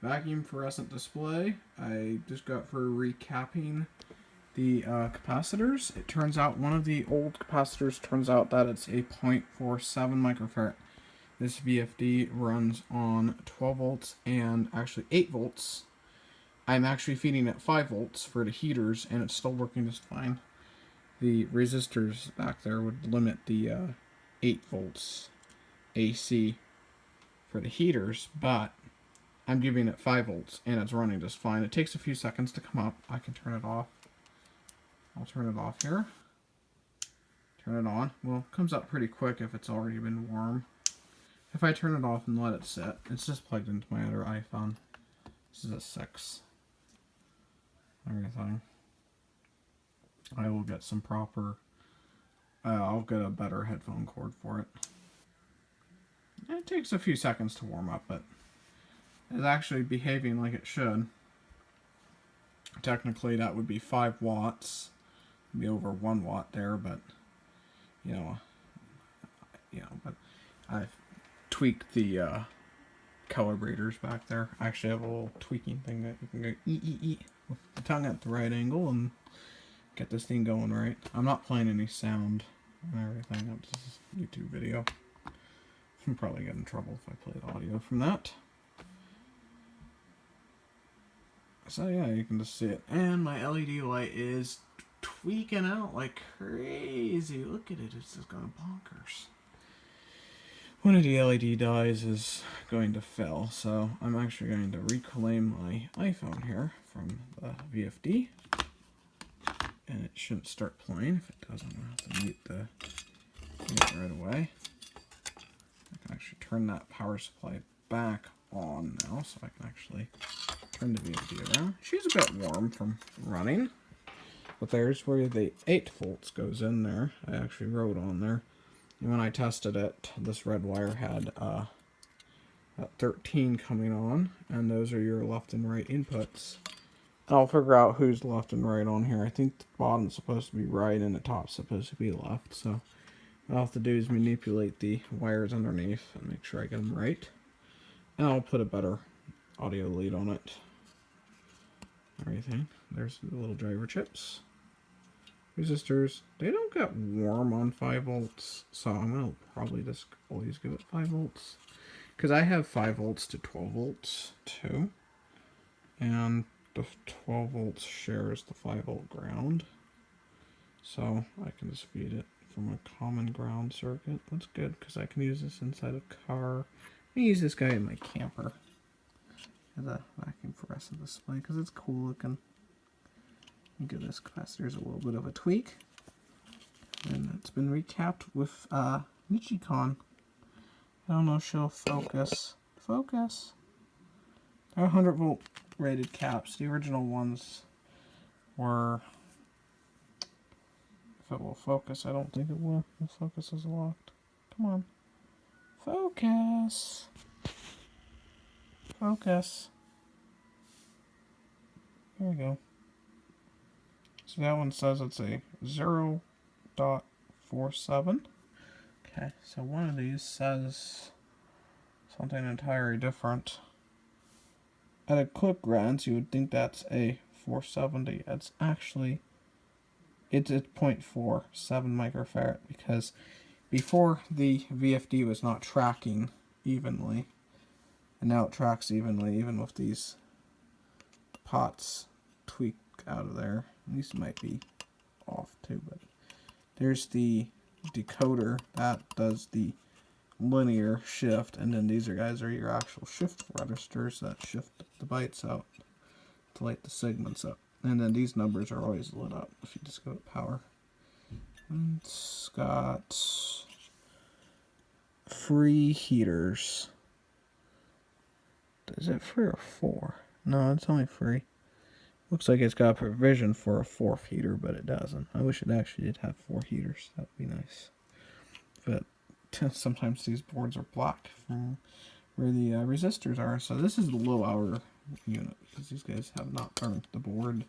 vacuum fluorescent display. I just got for recapping the capacitors. It turns out one of the old capacitors turns out that it's a 0.47 microfarad. This VFD runs on 12 volts and actually 8 volts. I'm actually feeding it 5 volts for the heaters, and it's still working just fine. The resistors back there would limit the 8 volts AC for the heaters, but I'm giving it 5 volts and it's running just fine. It takes a few seconds to come up. I can turn it off. I'll turn it off here. Turn it on. Well, it comes up pretty quick if it's already been warm. If I turn it off and let it sit, it's just plugged into my other iPhone. This is a 6. Everything. I will get some proper, I'll get a better headphone cord for it. It takes a few seconds to warm up, but it's actually behaving like it should. Technically that would be 5 watts. It'd be over 1 watt there, but but I've tweaked the calibrators back there. I actually have a little tweaking thing that you can go ee with the tongue at the right angle and get this thing going right. I'm not playing any sound and everything. It's just a YouTube video. I'll probably get in trouble if I played audio from that. So yeah, you can just see it. And my LED light is tweaking out like crazy. Look at it, it's just going bonkers. One of the LED dies is going to fail, so I'm actually going to reclaim my iPhone here from the VFD. And it shouldn't start playing. If it doesn't, I'll have to mute it right away. I can actually turn that power supply back on now, so I can actually turn the VFD around. She's a bit warm from running, but there's where the 8 volts goes in there. I actually wrote on there. And when I tested it, this red wire had 13 coming on, and those are your left and right inputs. I'll figure out who's left and right on here. I think the bottom's supposed to be right and the top's supposed to be left, so what I'll have to do is manipulate the wires underneath and make sure I get them right. And I'll put a better audio lead on it. Everything. There's the little driver chips. Resistors, they don't get warm on 5 volts, so I'm going to probably just always give it 5 volts. Because I have 5 volts to 12 volts too. And the 12 volts shares the 5 volt ground. So I can just feed it from a common ground circuit. That's good because I can use this inside a car. I use this guy in my camper as a vacuum fluorescent display because it's cool looking. Give this capacitor's a little bit of a tweak. And it's been recapped with Nichicon. I don't know if she'll focus. Focus. They're 100 volt rated caps. The original ones were, if it will focus, I don't think it will. The focus is locked. Come on. Focus. Focus. There we go. So that one says it's a 0.47. Okay, so one of these says something entirely different. At a quick glance, you would think that's a 470. It's actually, it's a 0.47 microfarad because before the VFD was not tracking evenly, and now it tracks evenly even with these pots tweaked out of there. These might be off too, but there's the decoder that does the linear shift, and then these guys are your actual shift registers that shift the bytes out to light the segments up. And then these numbers are always lit up if you just go to power. And it's got 3 heaters. Is it 3 or 4? No, it's only 3. Looks like it's got provision for a 4th heater, but it doesn't. I wish it actually did have 4 heaters. That would be nice. But sometimes these boards are black from where the resistors are. So this is the low hour unit because these guys have not burnt the board